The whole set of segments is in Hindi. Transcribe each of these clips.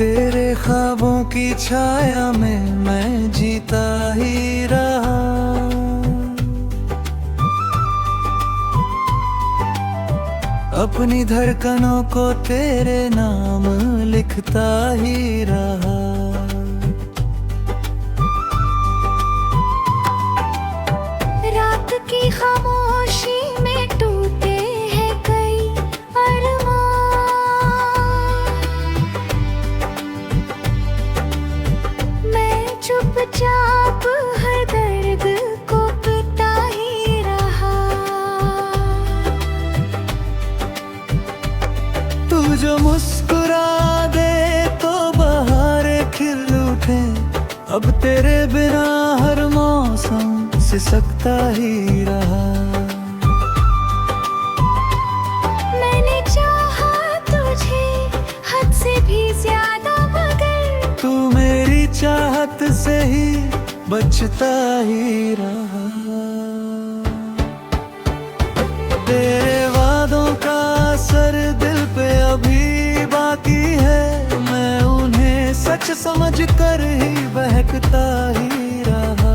तेरे ख्वाबों की छाया में मैं जीता ही रहा। अपनी धड़कनों को तेरे नाम लिखता ही रहा। रात की खामोशी में टूटे हैं कई अरमान। मैं चुपचाप हर दर्द को पिता ही रहा। तू जो मुस्कुरा दे तो बहारें खिल उठे। अब तेरे बिना हर मौसम सिसकता ही रहा। मैंने चाहा तुझे हद से भी ज्यादा, मगर तू मेरी चाहत से ही बचता ही रहा। तेरे वादों का असर दिल पे अभी बाकी है। मैं उन्हें सच समझ कर ही बहकता ही रहा।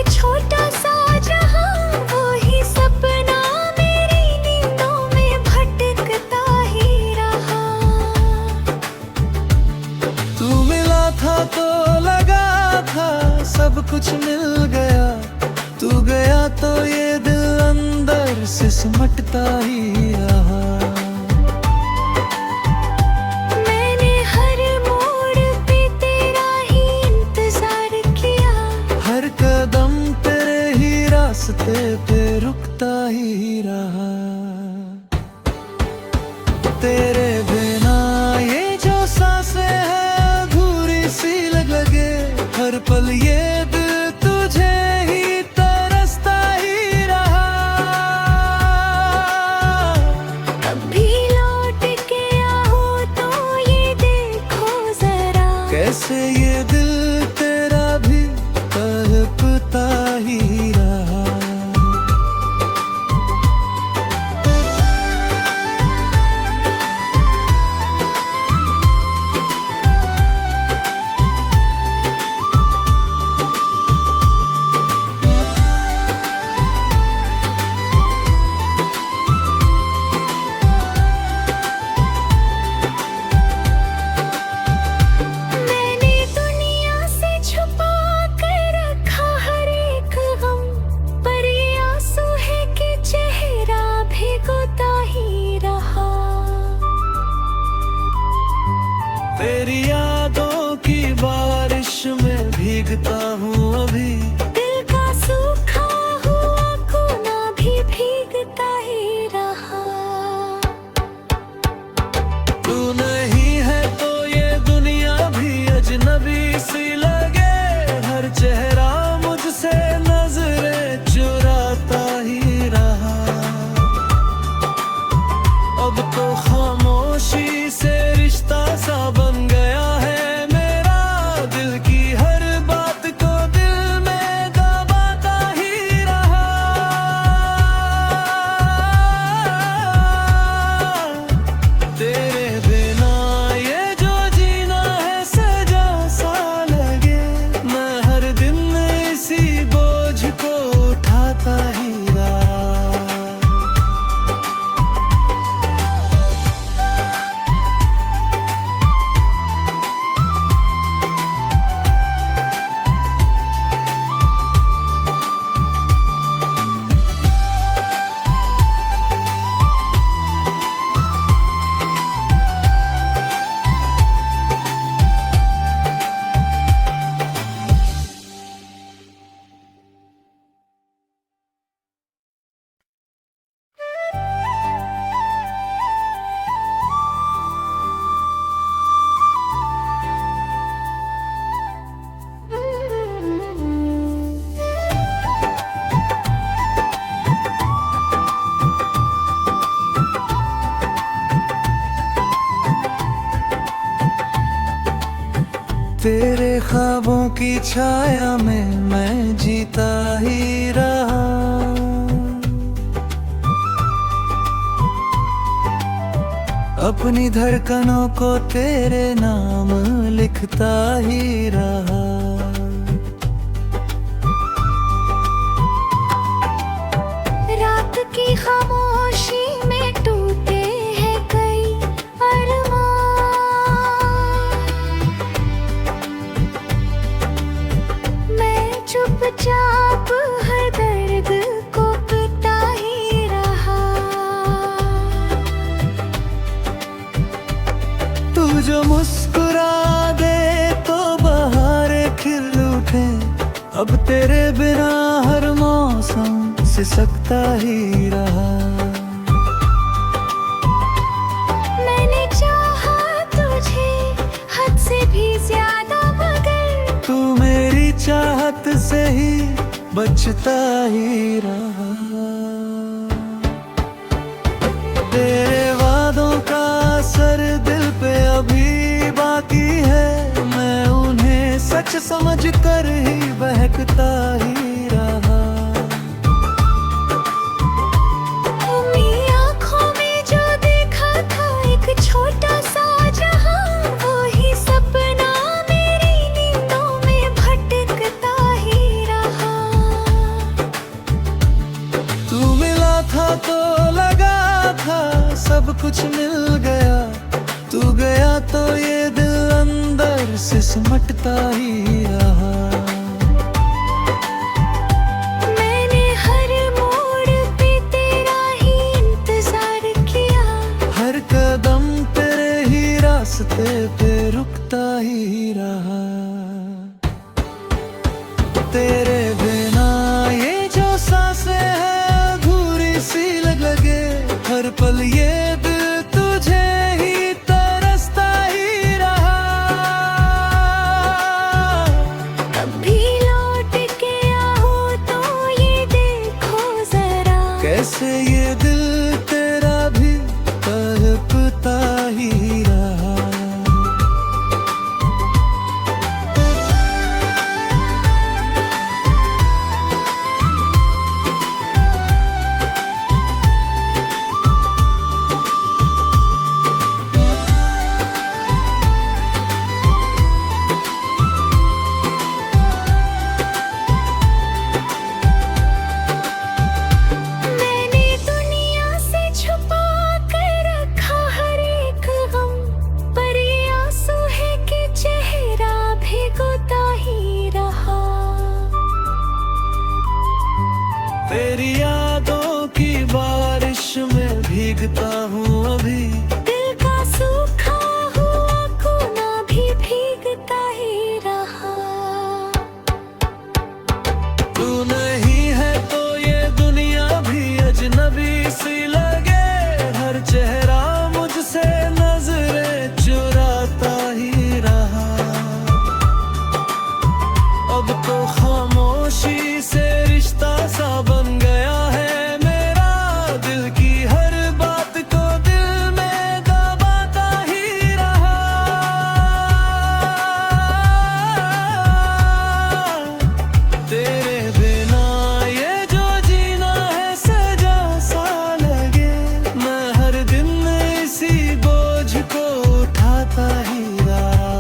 छोटा सा जहां, वो ही सपना मेरी नींदों में भटकता ही रहा। तू मिला था तो लगा था सब कुछ मिल गया। तू गया तो ये दिल अंदर से सिमटता ही रहा। मैंने हर मोड़ पे तेरा ही इंतजार किया। हर कदम रास्ते पे रुकता ही रहा। तेरे बिना ये जो सांसें हैं अधूरी सी लगे। हर पल ये दिल तुझे ही तरसता ही रहा। कभी लौट के आओ तो ये देखो जरा, कैसे ये दिल तेरा भी तड़पता ही रहा। तेरी यादों की बारिश में भीगता हूँ अभी। दिल का सूखा हुआ कोना भी भीगता ही रहा। तू नहीं है तो ये दुनिया भी अजनबी सी लगे। हर चेहरा मुझसे नजरें चुराता ही रहा। अब तो खामोशी से रिश्ता सा बन गया है मेरा। दिल की हर बात को दिल में दबाता ही रहा। तेरे बिना ये जो जीना है सजा सा लगे। मैं हर दिन इसी बोझ को उठाता ही रहा। तेरे ख्वाबों की छाया में मैं जीता ही रहा। अपनी धड़कनों को तेरे नाम लिखता ही रहा। रात की खामोशी में टूटे हैं कई अरमान। मैं चुपचाप हर दर्द को पिता ही रहा। तू जो मुस्कुरा दे तो बहारें खिल उठे, अब तेरे बिना हर मौसम सिसकता ही रहा। मैंने चाहा तुझे हद से भी ज्यादा, मगर तू मेरी चाहत से ही बचता ही रहा। तेरे वादों का असर दिल पे अभी बाकी है, मैं उन्हें सच समझ कर ही बहकता ही रहा। मेरी आँखों में जो देखा था एक छोटा सा जहां, वो ही सपना मेरी नींदों में भटकता ही रहा। तू मिला था तो लगा था सब कुछ मिल गया, तू गया तो ये दिल अंदर से सिमटता ही रहा। मैंने हर मोड़ पे तेरा ही इंतजार किया, हर कदम तेरे ही रास्ते पे रुकता ही रहा। तेरे बिना ये जो सांसें हैं अधूरी सी लगे, हर पल ये दिल तुझे ही तरसता ही रहा। कभी लौट के आओ तो ये देखो जरा, कैसे ये दिल तेरा भी तड़पता ही रहा। मैंने दुनिया से छुपा कर रखा हर एक गम, पर ये आंसू है कि चेहरा भिगोता ही रहा। तेरी यादों की बारिश में भीगता हूँ अभी, दिल का सूखा हुआ कोना भी भीगता ही रहा। तू नहीं है तो ये दुनिया भी अजनबी सी लगे, हर चेहरा मुझसे नजरें चुराता ही रहा। अब तो खामोशी से रिश्ता सा बन गया है मेरा, दिल की हर बात को दिल में दबाता ही रहा। तेरे बिना ये जो जीना है सजा सा लगे, मैं हर दिन इसी बोझ को उठाता ही रहा।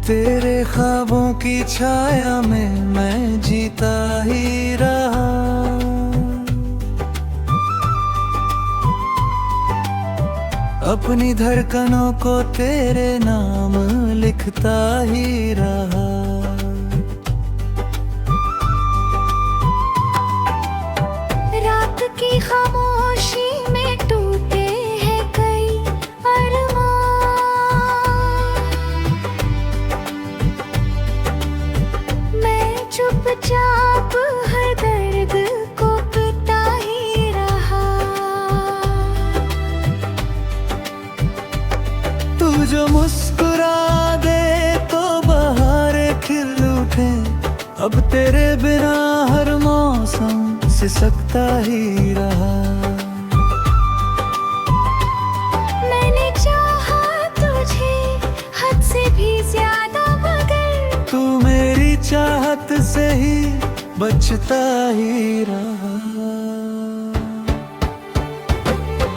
तेरे ख्वाबों की छाया में मैं जीता ही रहा। अपनी धड़कनों को तेरे नाम लिखता ही रहा। जो मुस्कुरा दे तो बहारें खिल उठे। अब तेरे बिना हर मौसम सिसकता ही रहा। मैंने चाहा तुझे हद से भी ज्यादा, मगर तू मेरी चाहत से ही बचता ही रहा।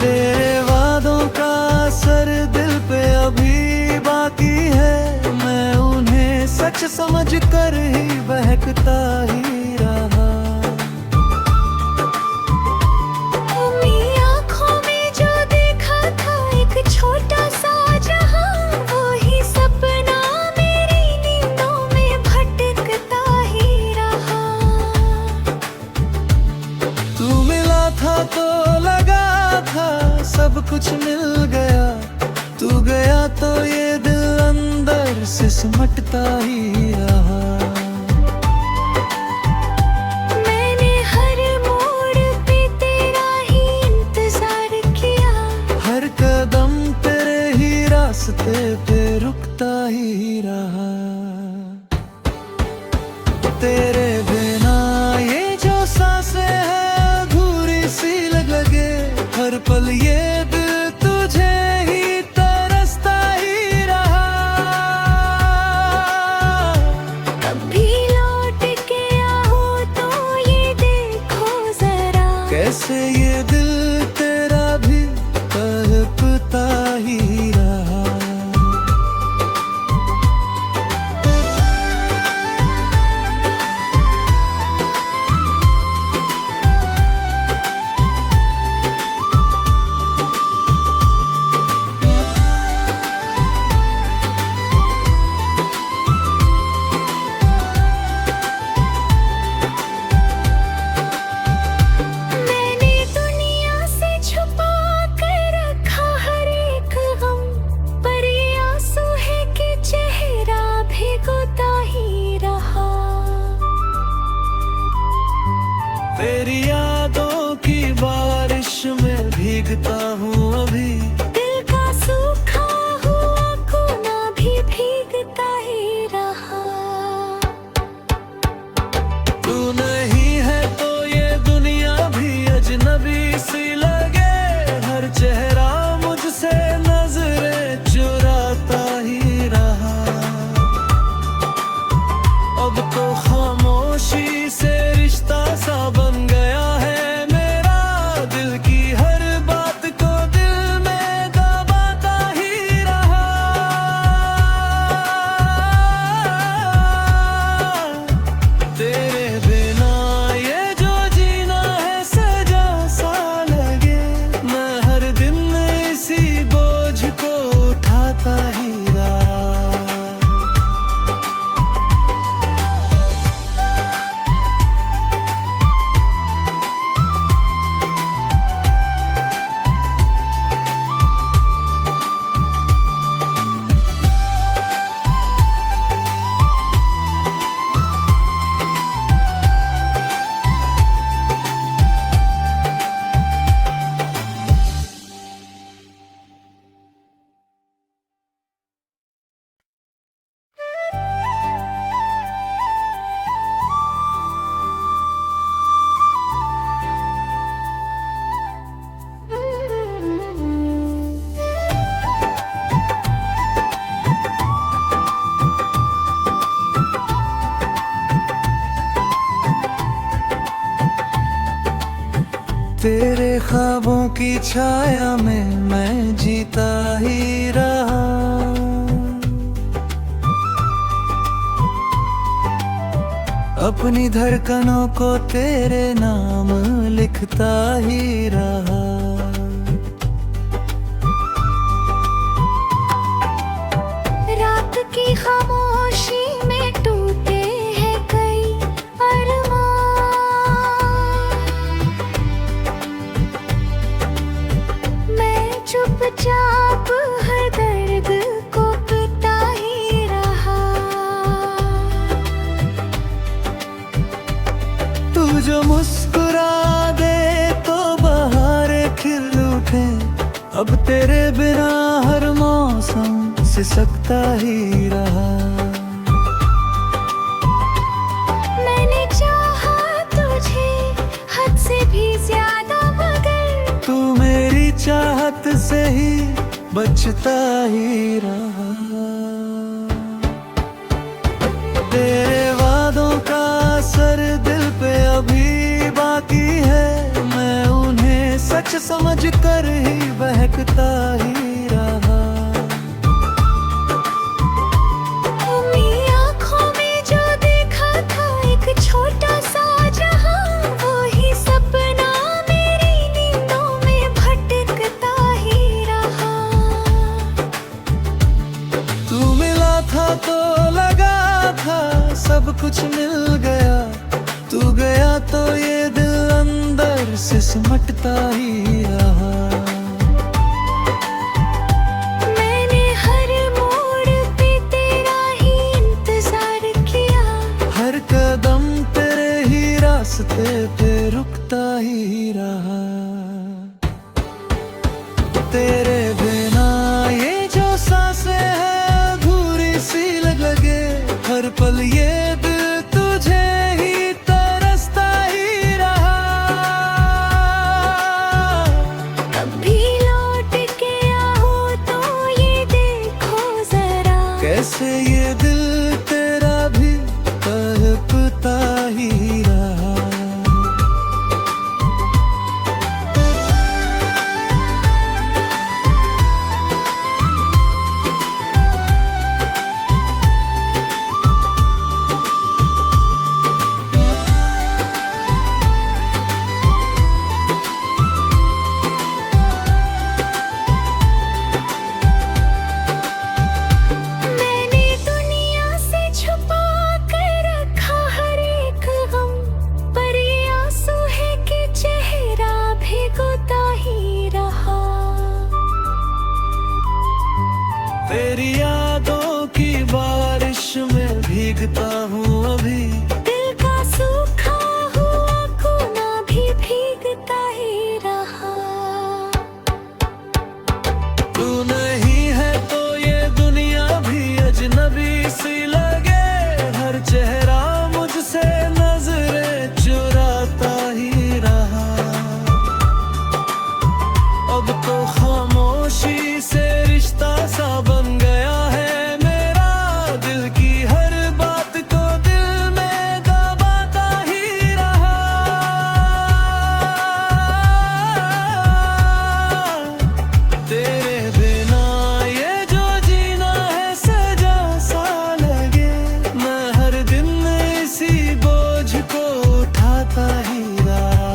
तेरे वादों का असर दिल पे अभी बाकी है। मैं उन्हें सच समझ कर ही बहकता ही रहा। मेरी आँखों में जो देखा था एक छोटा सा जहां, वो ही सपना मेरी नींदों में भटकता ही रहा। तू मिला था तो लगा था सब कुछ मिल गया। तू गया तो ये दिल अंदर से सिमटता ही रहा। मैंने हर मोड़ पे तेरा ही इंतजार किया। हर कदम तेरे ही रास्ते पे रुकता ही रहा। तेरे बिना ये जो सांसें हैं अधूरी सी लगे। हर पल ये दिल तुझे ही तरसता ही रहा। कभी लौट के आओ तो ये देखो जरा, कैसे ये दिल तेरा भी तड़पता ही रहा। मैंने दुनिया से छुपा कर रखा हर एक गम, पर ये आंसू है कि चेहरा भिगोता ही रहा। तेरी यादों की बारिश में भीगता हूँ अभी। दिल का सूखा हुआ कोना भी भीगता ही रहा। तू नहीं है तो ये दुनिया भी अजनबी सी लगे। हर चेहरा मुझसे नजरें चुराता ही रहा। अब तो खामोशी से रिश्ता सा बन गया है मेरा। दिल की हर बात को दिल में दबाता ही रहा। तेरे बिना ये जो जीना है सजा सा लगे। मैं हर दिन इसी बोझ को उठाता ही रहा। तेरे ख्वाबों की छाया में मैं जीता ही रहा। अपनी धड़कनों को तेरे नाम लिखता ही रहा। रात की खामोशी में टूटे हैं कई अरमान। मैं चुपचाप हर दर्द को पिता ही रहा। तू जो मुस्कुरा दे तो बहारें खिल उठे। अब तेरे बिना हर मौसम सिसकता ही रहा। मैंने चाहा तुझे हद से भी ज्यादा, मगर तू मेरी चाहत से ही बचता ही रहा। तेरे वादों का असर दिल पे अभी बाकी है, मैं उन्हें सच समझ कर ही बहकता ही रहा। मेरी आँखों में जो देखा था एक छोटा सा जहां, वही सपना मेरी नींदों में भटकता ही रहा। तू मिला था तो लगा था सब कुछ मिल गया, तू गया तो ये दिल अंदर से सिमटता ही रहा। मैंने हर मोड़ पे तेरा ही इंतजार किया, हर कदम तेरे ही रास्ते पे रुकता ही रहा। तेरे बिना ये जो सांसें हैं अधूरी सी लगे, हर पल ये दिल तुझे ही तरसता ही रहा। कभी लौट के आओ तो ये देखो जरा, कैसे ये दिल तेरा भी तड़पता ही रहा। मैंने दुनिया से छुपा कर रखा हर एक गम, पर ये आंसू है कि चेहरा भिगोता ही रहा। तेरी यादों की बारिश में भीगता हूँ अभी, दिल का सूखा हुआ कोना भी भीगता ही रहा। तू नहीं है तो ये दुनिया भी अजनबी सी लगे, हर चेहरा मुझसे नजरें चुराता ही रहा। अब तो खामोशी से रिश्ता सा बन गया है मेरा, दिल की हर बात को दिल में दबाता ही रहा। तेरे बिना ये जो जीना है सजा सा लगे, मैं हर दिन इसी बोझ को उठाता ही रहा।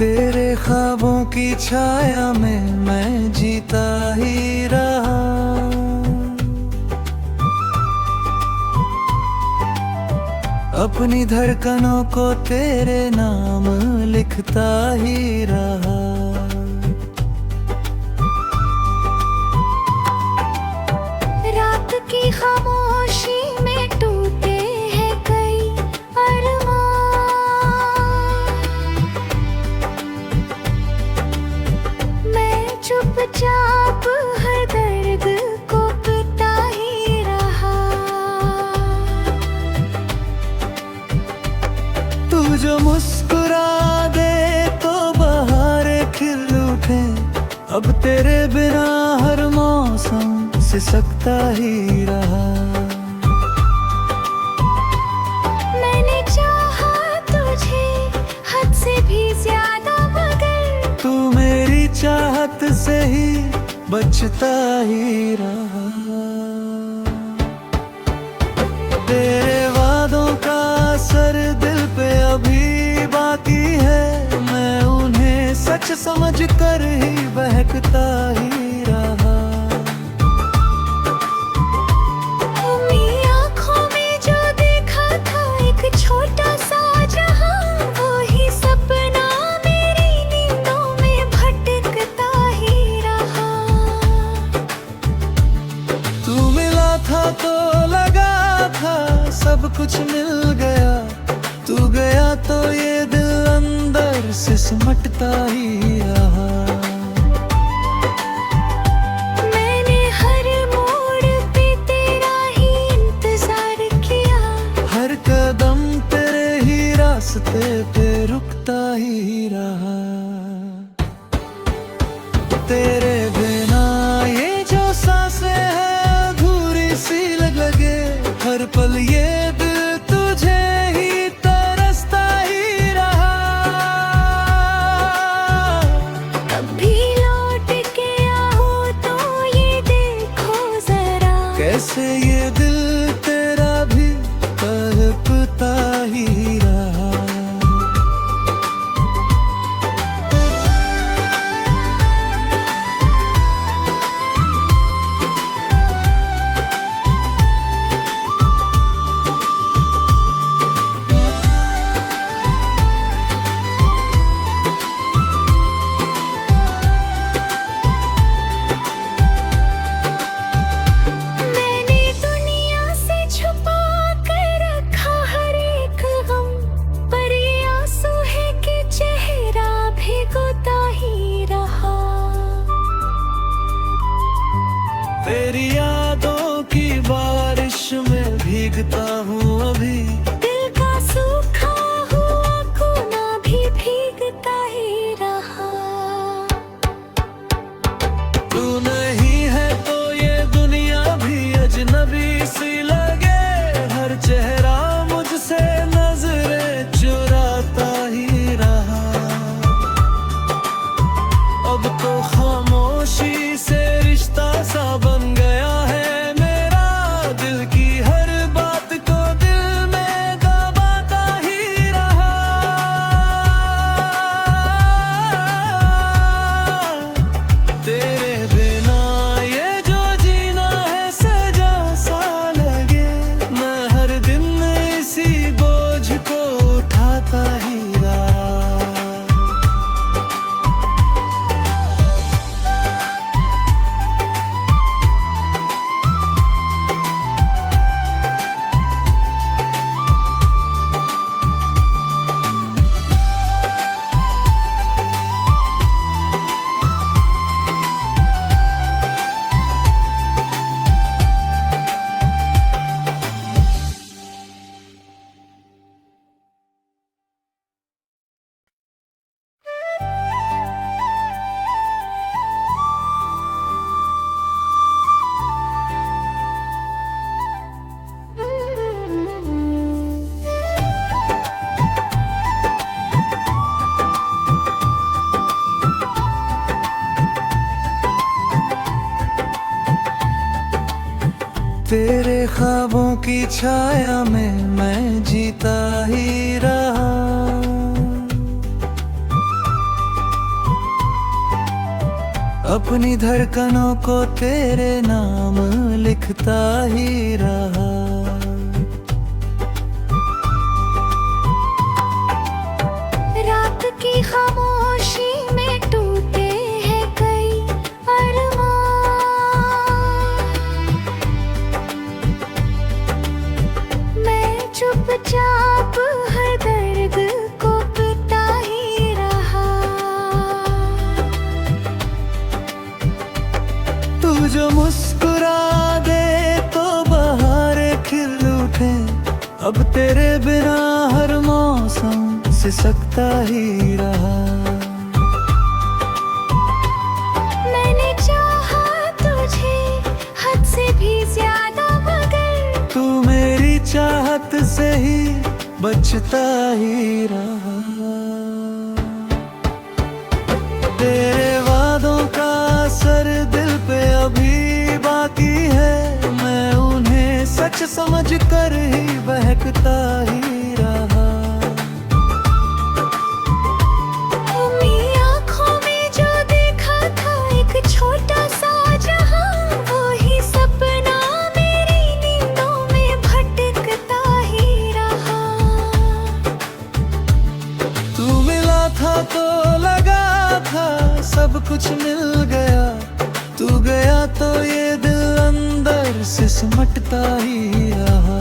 तेरे ख्वाबों की छाया में मैं जीता ही रहा। अपनी धड़कनों को तेरे नाम लिखता ही रहा। रात की खामोशी में टूटे हैं कई अरमान, मैं चुपचाप हर दर्द को पिता ही रहा। तू जो मुस्कुरा दे तो बहारें खिल उठे, अब तेरे बिना हर मौसम सिसकता ही रहा। मैंने चाहा तुझे हद बचता ही रहा। तेरे वादों का असर दिल पे अभी बाकी है, मैं उन्हें सच समझ कर ही बहकता ही रहा। मेरी आँखों में जो देखा था एक छोटा सा जहां, वही सपना मेरी नींदों में भटकता ही रहा। तू मिला था तो लगा था सब कुछ मिल गया, तू गया तो ये दिल अंदर से सिमटता ही रहा। मैंने हर मोड़ पे तेरा ही इंतजार किया, हर कदम तेरे ही रास्ते पे रुकता ही रहा। तेरे बिना ये जो सांसें हैं अधूरी सी लगे, हर पल ये दिल तुझे ही तरसता ही रहा। कभी लौट के आओ तो ये देखो जरा, कैसे ये दिल तेरा भी तड़पता ही रहा। मैंने दुनिया से छुपा कर रखा हर एक गम, पर ये आंसू है कि चेहरा भिगोता ही रहा। तेरी यादों की बारिश में भीगता हूँ अभी, दिल का सूखा हुआ कोना भी भीगता ही रहा। तू नहीं है तो ये दुनिया भी अजनबी सी लगे, हर चेहरा मुझसे नजरें चुराता ही रहा। अब तो खामोशी से रिश्ता सा बन गया है मेरा, दिल की हर बात को दिल में दबाता ही रहा। तेरे बिना ये जो जीना है सजा सा लगे, मैं हर दिन इसी बोझ को उठाता ही रहा। तेरे ख्वाबों की छाया में मैं जीता ही रहा। अपनी धड़कनों को तेरे नाम लिखता ही रहा। रात की खामोशी में टूटे हैं कई अरमान, मैं चुपचाप हर दर्द को पिता ही रहा। तू जो मुस्कुरा दे तो बहारें खिल उठे, अब तेरे बिना हर मौसम सिसकता ही रहा। मैंने चाहा तुझे हद से भी ज्यादा, मगर तू मेरी चाहत से ही बचता ही रहा। तेरे वादों का असर दिल अभी बाकी है, मैं उन्हें सच समझ कर ही बहकता ही रहा। मेरी आँखों में जो देखा था एक छोटा सा जहां, वो ही सपना मेरी नींदों में भटकता ही रहा। तू मिला था तो लगा था सब कुछ मिल गया, तू गया तो ये दिल अंदर से सिमटता ही रहा।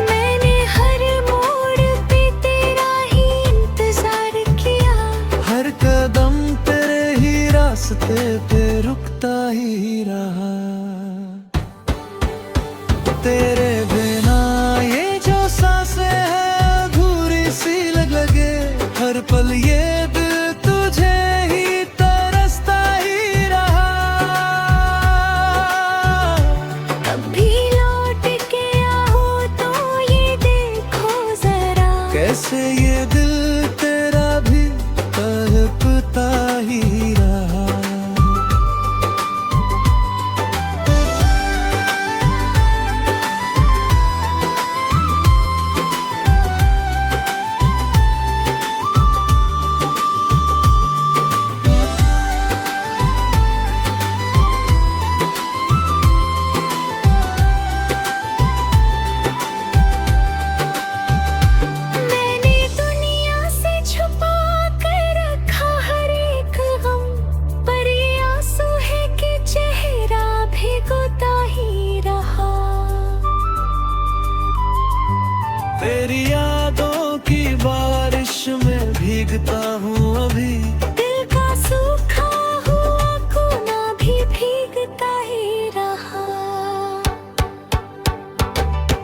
मैंने हर मोड़ पे तेरा ही इंतजार किया, हर कदम तेरे ही रास्ते पे रुकता ही रहा। तेरे बिना ये जो सांसें हैं अधूरी सी लगे, हर पल ये दिल तुझे ही तरसता ही रहा। कभी लौट के आओ तो ये देखो जरा, कैसे ये दिल तेरा भी तड़पता ही रहा। मैंने दुनिया से छुपा कर रखा हर एक गम, पर ये आंसू है कि चेहरा भिगोता ही रहा। तेरी यादों की बारिश में भीगता हूँ अभी, दिल का सूखा हुआ कोना भी भीगता ही रहा।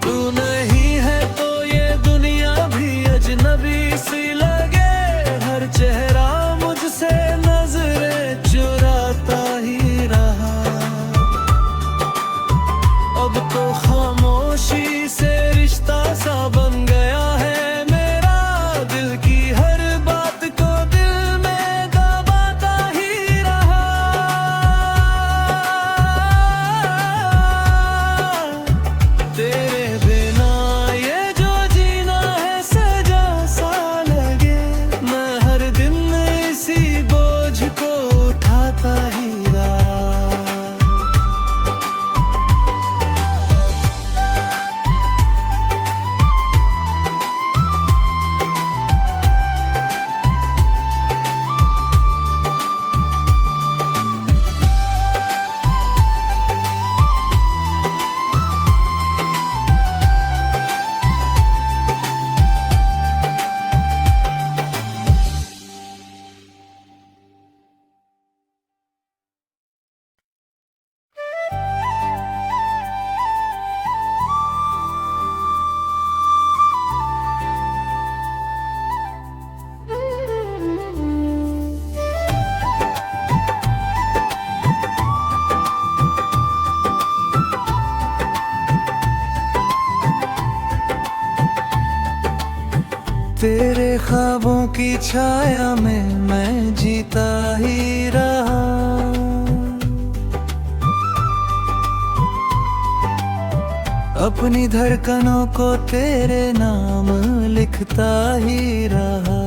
तू नहीं है तो ये दुनिया भी अजनबी सी लगे, हर चेहरा मुझसे नजरें चुराता ही रहा। अब तो खामोशी से रिश्ता सा बन गया है मेरा, दिल की हर बात को दिल में दबाता ही रहा। तेरे बिना ये जो जीना है सजा सा लगे, मैं हर दिन इसी बोझ को उठाता ही रहा। तेरे ख्वाबों की छाया में मैं जीता ही रहा। अपनी धड़कनों को तेरे नाम लिखता ही रहा।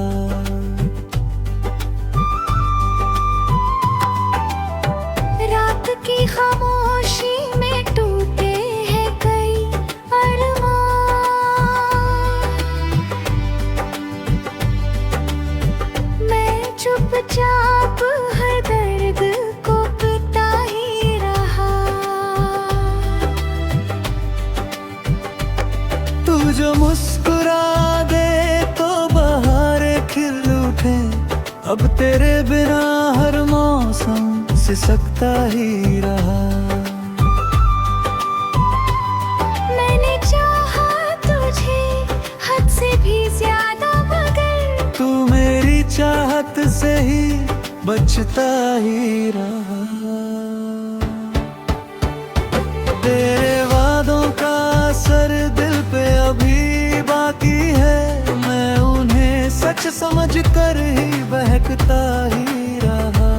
रात की खामोशी में टूटे हैं कई अरमान, मैं चुपचाप हर दर्द को पिता ही रहा। तू जो मुस्कुरा दे तो बहारें खिल उठे, अब तेरे बिना हर मौसम सिसकता ही रहा। मैंने चाहा तुझे हद से भी ज्यादा, मगर तू मेरी चाहत से ही बचता ही रहा। तेरे वादों का असर दिल पे अभी बाकी है, मैं उन्हें सच समझ कर ही बहकता ही रहा।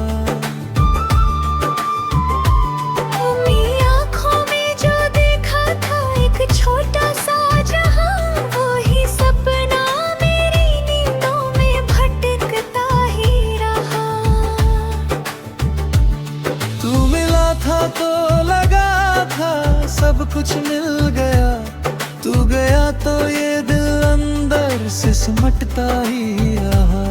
सब कुछ मिल गया, तू गया तो ये दिल अंदर से सिमटता ही रहा।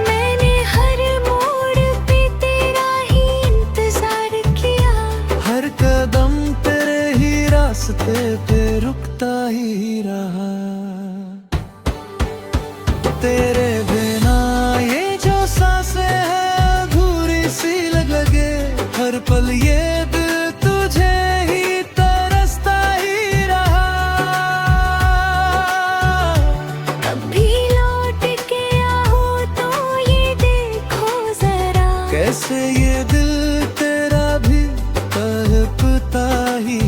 मैंने हर मोड़ पे तेरा ही इंतजार किया, हर कदम तेरे ही रास्ते पे रुकता ही रहा। तेरे बिना ये जो सांसें हैं अधूरी सी लगे, हर पल ये दिल तुझे ही तरसता ही रहा। कभी लौट के आओ तो ये देखो जरा, कैसे ये दिल तेरा भी तड़पता ही